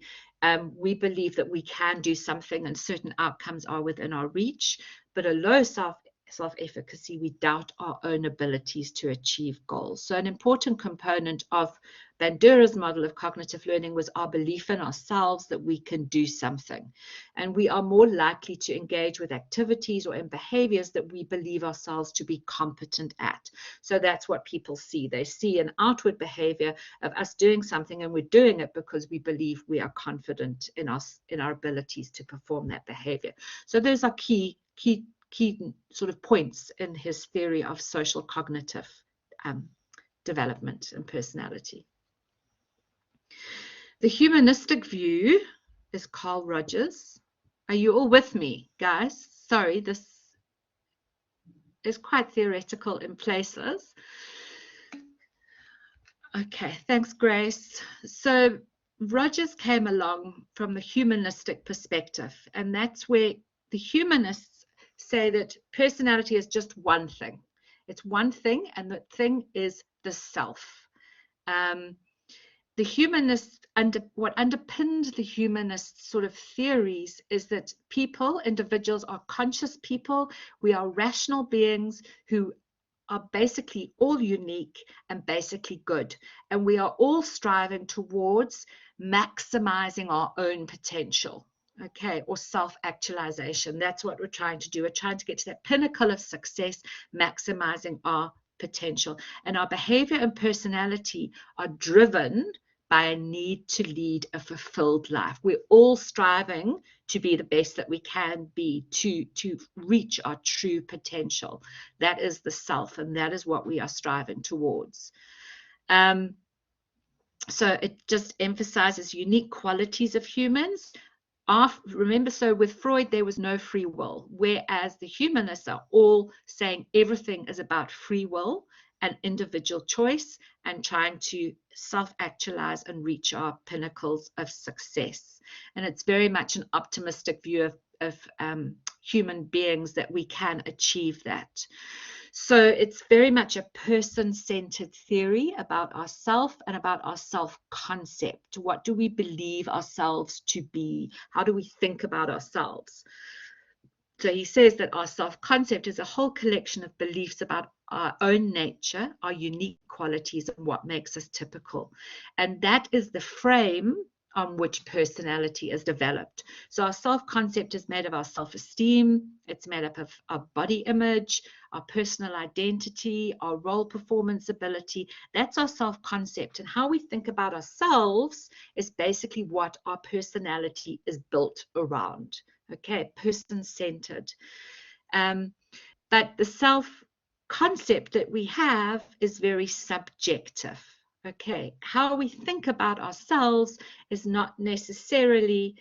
we believe that we can do something and certain outcomes are within our reach. But a low self-efficacy, we doubt our own abilities to achieve goals. So an important component of Bandura's model of cognitive learning was our belief in ourselves that we can do something. And we are more likely to engage with activities or in behaviors that we believe ourselves to be competent at. So that's what people see. They see an outward behavior of us doing something, and we're doing it because we believe we are confident in our abilities to perform that behavior. So those are key sort of points in his theory of social cognitive development and personality. The humanistic view is Carl Rogers. Are you all with me, guys? Sorry, this is quite theoretical in places. Okay, thanks, Grace. So Rogers came along from the humanistic perspective, and that's where the humanists say that personality is just one thing. It's one thing, and the thing is the self. The humanists, what underpinned the humanist sort of theories is that people, individuals, are conscious people. We are rational beings who are basically all unique and basically good. And we are all striving towards maximizing our own potential, okay, or self-actualization. That's what we're trying to do. We're trying to get to that pinnacle of success, maximizing our potential. And our behavior and personality are driven by a need to lead a fulfilled life. We're all striving to be the best that we can be, to reach our true potential. That is the self, and that is what we are striving towards. So it just emphasizes unique qualities of humans. Remember, so with Freud, there was no free will, whereas the humanists are all saying everything is about free will and individual choice and trying to self-actualize and reach our pinnacles of success. And it's very much an optimistic view of human beings that we can achieve that. So it's very much a person-centered theory about ourself and about our self-concept. What do we believe ourselves to be? How do we think about ourselves? So he says that our self-concept is a whole collection of beliefs about our own nature, our unique qualities, and what makes us typical. And that is the frame on which personality is developed. So our self-concept is made of our self-esteem, it's made up of our body image, our personal identity, our role performance ability. That's our self-concept. And how we think about ourselves is basically what our personality is built around. Okay, person-centered. But the self-concept that we have is very subjective. Okay, how we think about ourselves is not necessarily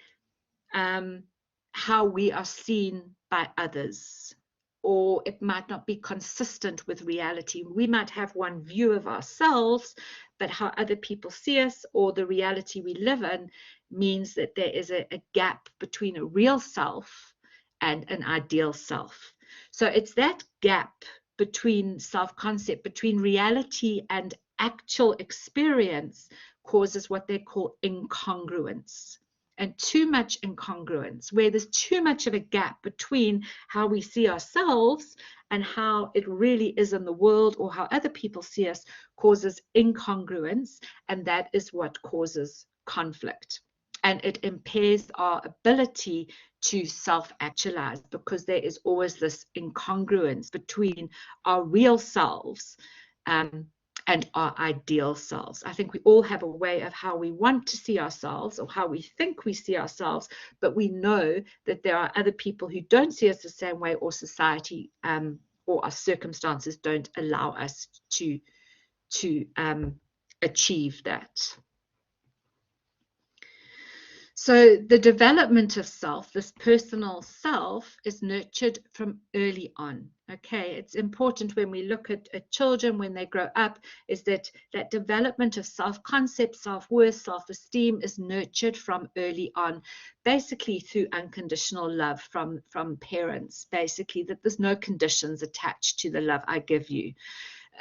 how we are seen by others, or it might not be consistent with reality. We might have one view of ourselves, but how other people see us or the reality we live in means that there is a gap between a real self and an ideal self. So it's that gap between self-concept, between reality and actual experience, causes what they call incongruence. And too much incongruence, where there's too much of a gap between how we see ourselves and how it really is in the world, or how other people see us, causes incongruence, and that is what causes conflict. And it impairs our ability to self-actualize, because there is always this incongruence between our real selves and our ideal selves. I think we all have a way of how we want to see ourselves, or how we think we see ourselves, but we know that there are other people who don't see us the same way, or society or our circumstances don't allow us to achieve that. So the development of self, this personal self, is nurtured from early on. Okay, it's important when we look at children when they grow up, is that development of self-concept, self-worth, self-esteem is nurtured from early on, basically through unconditional love from parents, basically, that there's no conditions attached to the love I give you.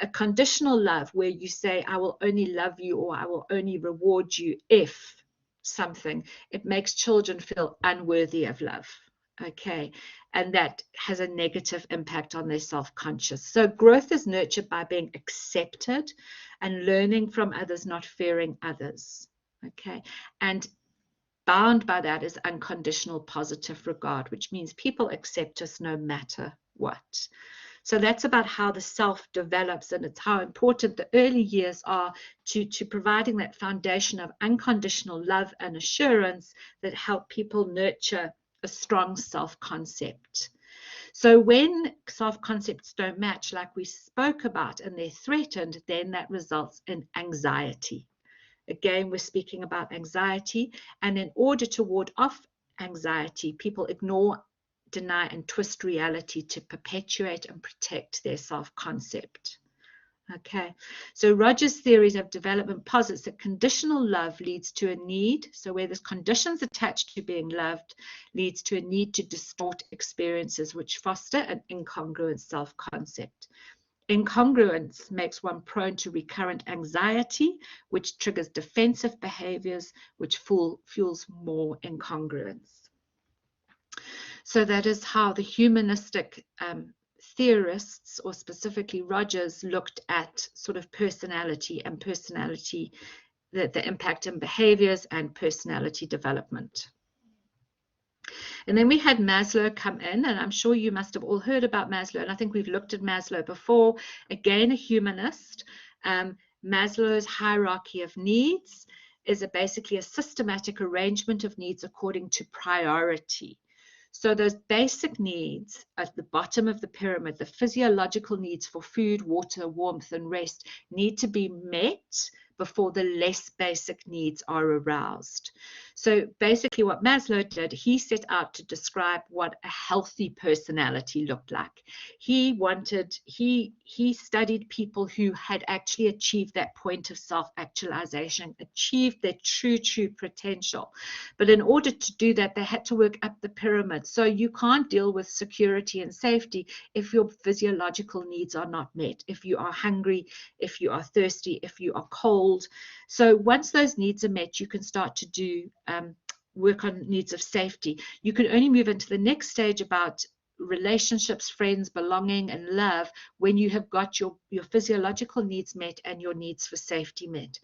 A conditional love where you say, I will only love you, or I will only reward you if something, it makes children feel unworthy of love. Okay, and that has a negative impact on their self-conscious. So growth is nurtured by being accepted and learning from others, not fearing others. Okay, and bound by that is unconditional positive regard, which means people accept us no matter what. So that's about how the self develops, and it's how important the early years are to providing that foundation of unconditional love and assurance that help people nurture a strong self-concept. So when self-concepts don't match, like we spoke about, and they're threatened, then that results in anxiety. Again, we're speaking about anxiety, and in order to ward off anxiety, people ignore, deny, and twist reality to perpetuate and protect their self-concept. Okay, so Rogers' theories of development posits that conditional love leads to a need. So where there's conditions attached to being loved leads to a need to distort experiences, which foster an incongruent self-concept. Incongruence makes one prone to recurrent anxiety, which triggers defensive behaviors, which fuels more incongruence. So that is how the humanistic theorists, or specifically Rogers, looked at sort of personality and personality, the impact in behaviors and personality development. And then we had Maslow come in, and I'm sure you must have all heard about Maslow, and I think we've looked at Maslow before. Again, a humanist. Maslow's hierarchy of needs is basically a systematic arrangement of needs according to priority. So those basic needs at the bottom of the pyramid, the physiological needs for food, water, warmth, and rest, need to be met before the less basic needs are aroused. So basically what Maslow did, he set out to describe what a healthy personality looked like. He studied people who had actually achieved that point of self-actualization, achieved their true potential. But in order to do that, they had to work up the pyramid. So you can't deal with security and safety if your physiological needs are not met, if you are hungry, if you are thirsty, if you are cold. So once those needs are met, you can start to do work on needs of safety. You can only move into the next stage about relationships, friends, belonging, and love when you have got your physiological needs met and your needs for safety met.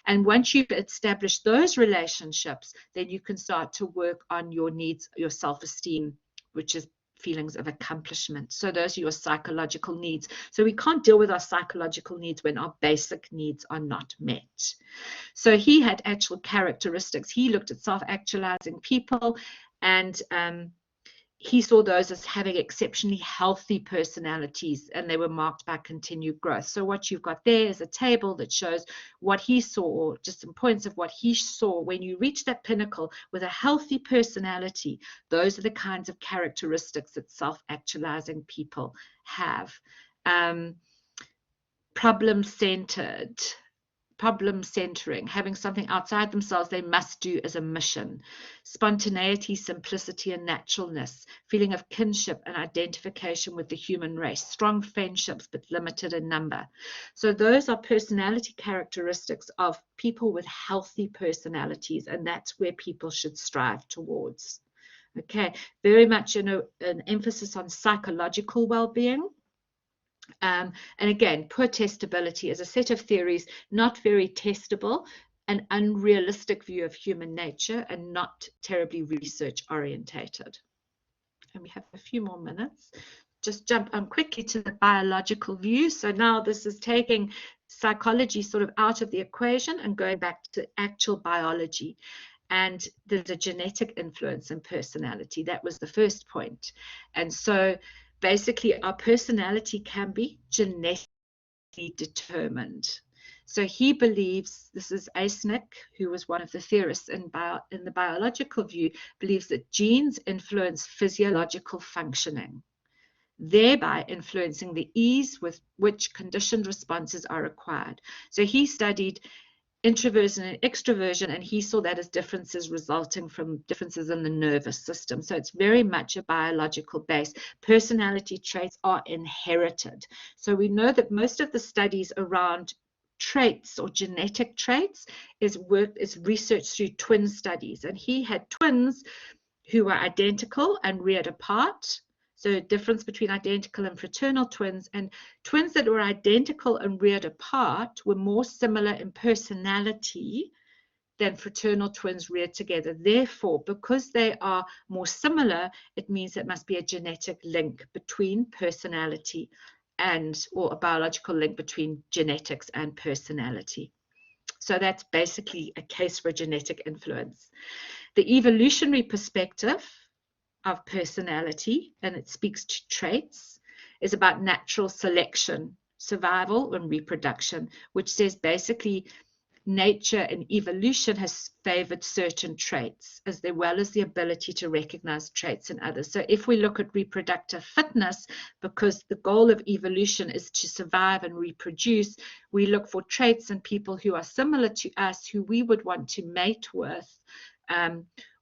And once you've established those relationships, then you can start to work on your needs, your self-esteem, which is feelings of accomplishment. So those are your psychological needs. So we can't deal with our psychological needs when our basic needs are not met. So he had actual characteristics. He looked at self-actualizing people, and he saw those as having exceptionally healthy personalities, and they were marked by continued growth. So what you've got there is a table that shows what he saw, or just some points of what he saw when you reach that pinnacle with a healthy personality. Those are the kinds of characteristics that self-actualizing people have. Problem centering, having something outside themselves they must do as a mission. Spontaneity, simplicity, and naturalness, feeling of kinship and identification with the human race, strong friendships but limited in number. So those are personality characteristics of people with healthy personalities, and that's where people should strive towards. Okay, very much an emphasis on psychological well-being. And again, poor testability is a set of theories not very testable, an unrealistic view of human nature, and not terribly research orientated. And we have a few more minutes. Just jump quickly to the biological view. So now this is taking psychology sort of out of the equation and going back to actual biology. And there's a genetic influence in personality. That was the first point. And so basically, our personality can be genetically determined. So he believes, this is Eisnick, who was one of the theorists in the biological view, believes that genes influence physiological functioning, thereby influencing the ease with which conditioned responses are acquired. So he studied introversion and extroversion, and he saw that as differences resulting from differences in the nervous system. So it's very much a biological base. Personality traits are inherited. So we know that most of the studies around traits or genetic traits is research through twin studies. And he had twins who were identical and reared apart. So difference between identical and fraternal twins, and twins that were identical and reared apart were more similar in personality than fraternal twins reared together. Therefore, because they are more similar, it means it must be a genetic link between personality or a biological link between genetics and personality. So that's basically a case for genetic influence. The evolutionary perspective of personality, and it speaks to traits, is about natural selection, survival, and reproduction, which says basically nature and evolution has favored certain traits as well as the ability to recognize traits in others. So if we look at reproductive fitness, because the goal of evolution is to survive and reproduce, we look for traits in people who are similar to us, who we would want to mate with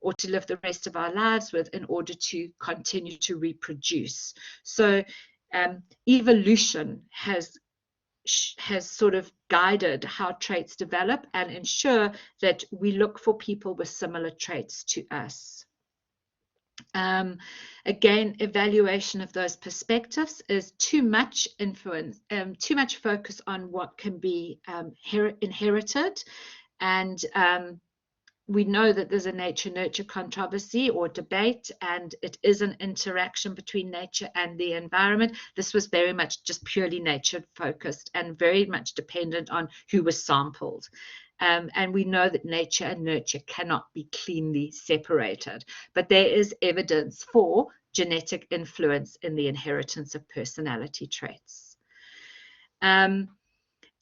or to live the rest of our lives with in order to continue to reproduce. So evolution has sort of guided how traits develop and ensure that we look for people with similar traits to us. Again, evaluation of those perspectives is too much influence, too much focus on what can be inherited, and we know that there's a nature-nurture controversy or debate, and it is an interaction between nature and the environment. This was very much just purely nature-focused and very much dependent on who was sampled. And we know that nature and nurture cannot be cleanly separated, but there is evidence for genetic influence in the inheritance of personality traits.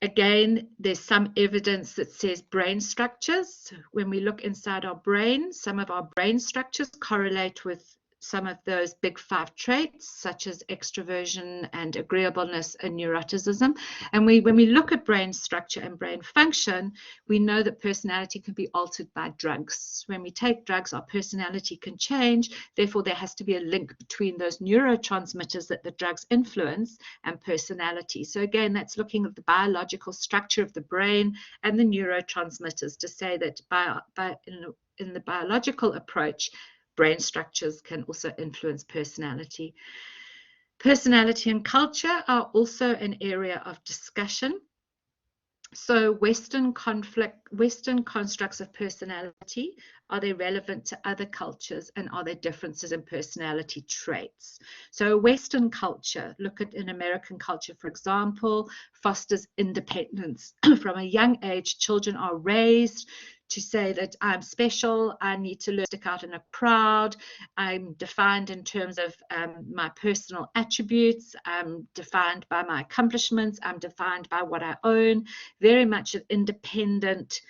Again, there's some evidence that says brain structures. When we look inside our brain, some of our brain structures correlate with some of those big 5 traits, such as extroversion and agreeableness and neuroticism. And when we look at brain structure and brain function, we know that personality can be altered by drugs. When we take drugs, our personality can change. Therefore, there has to be a link between those neurotransmitters that the drugs influence and personality. So again, that's looking at the biological structure of the brain and the neurotransmitters to say that in the biological approach, brain structures can also influence personality. Personality and culture are also an area of discussion. So Western constructs of personality, are they relevant to other cultures, and are there differences in personality traits? So Western culture, look at an American culture, for example, fosters independence. From a young age, children are raised to say that I'm special, I need to learn to stick out in a crowd, I'm defined in terms of my personal attributes, I'm defined by my accomplishments, I'm defined by what I own. Very much an independent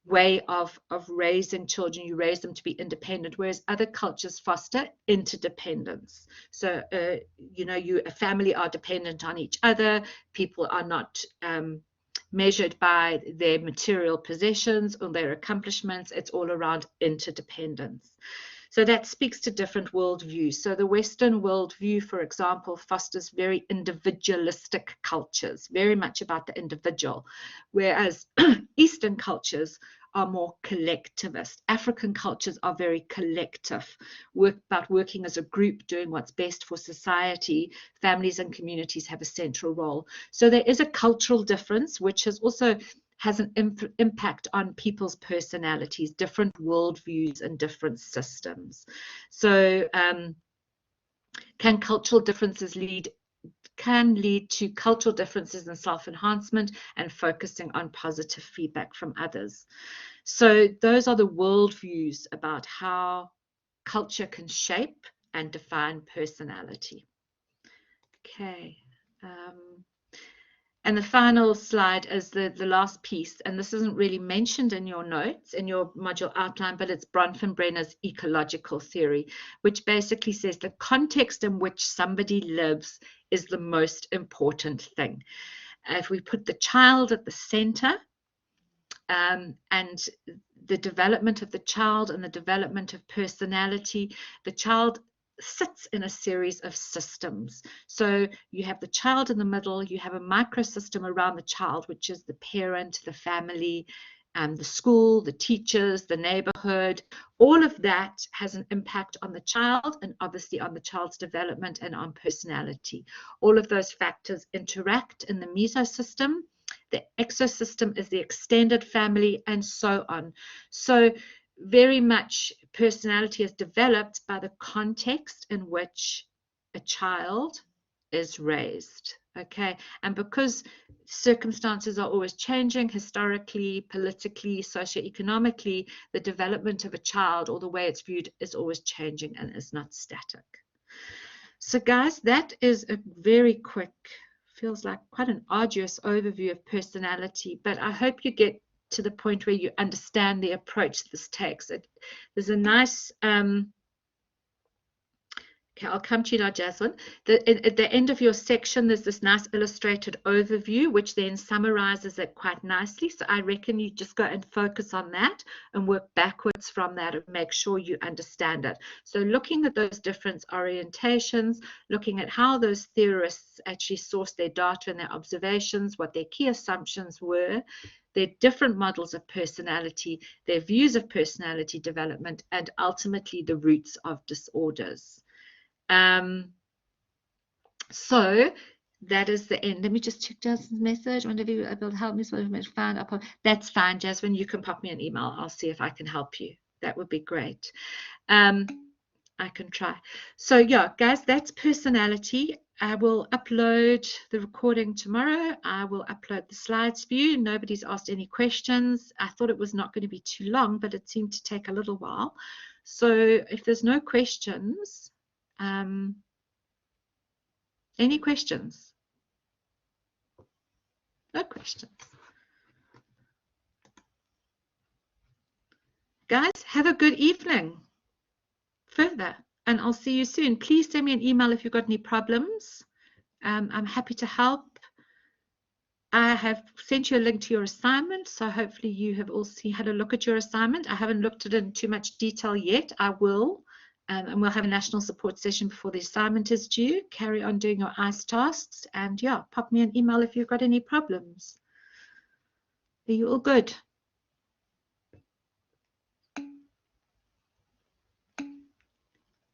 way of raising children. You raise them to be independent, whereas other cultures foster interdependence. So, a family are dependent on each other, people are not measured by their material possessions or their accomplishments. It's all around interdependence. So that speaks to different worldviews. So the Western worldview, for example, fosters very individualistic cultures, very much about the individual, whereas Eastern cultures are more collectivist. African cultures are very collective, about working as a group, doing what's best for society. Families and communities have a central role. So there is a cultural difference, which has an impact on people's personalities, different worldviews and different systems. So can cultural differences lead to cultural differences in self-enhancement and focusing on positive feedback from others. So those are the worldviews about how culture can shape and define personality. Okay. And the final slide is the last piece, and this isn't really mentioned in your notes, in your module outline, but it's Bronfenbrenner's ecological theory, which basically says the context in which somebody lives is the most important thing. If we put the child at the center, and the development of the child and the development of personality, the child sits in a series of systems. So you have the child in the middle, you have a microsystem around the child, which is the parent, the family, the school, the teachers, the neighborhood. All of that has an impact on the child and obviously on the child's development and on personality. All of those factors interact in the mesosystem. The exosystem is the extended family, and so on. So very much personality is developed by the context in which a child is raised. Okay, and because circumstances are always changing historically, politically, socioeconomically, the development of a child or the way it's viewed is always changing and is not static. So guys, that is a very quick, feels like quite an arduous overview of personality, but I hope you get to the point where you understand the approach this takes. There's a nice okay, I'll come to you now, Jasmine. At the end of your section, there's this nice illustrated overview, which then summarizes it quite nicely. So I reckon you just go and focus on that and work backwards from that and make sure you understand it. So looking at those different orientations, looking at how those theorists actually sourced their data and their observations, what their key assumptions were, their different models of personality, their views of personality development, and ultimately the roots of disorders. So that is the end. Let me just check Jasmine's message. I wonder if you are able to help me. That's fine, Jasmine. You can pop me an email. I'll see if I can help you. That would be great. I can try. So yeah, guys, that's personality. I will upload the recording tomorrow. I will upload the slides for you. Nobody's asked any questions. I thought it was not going to be too long, but it seemed to take a little while. So if there's no questions, any questions? No questions. Guys, have a good evening further, and I'll see you soon. Please send me an email if you've got any problems. I'm happy to help. I have sent you a link to your assignment, so hopefully you have also had a look at your assignment. I haven't looked at it in too much detail yet. I will. And we'll have a national support session before the assignment is due. Carry on doing your ICE tasks, and yeah, pop me an email if you've got any problems. Are you all good?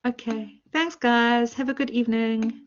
Okay, thanks guys. Have a good evening.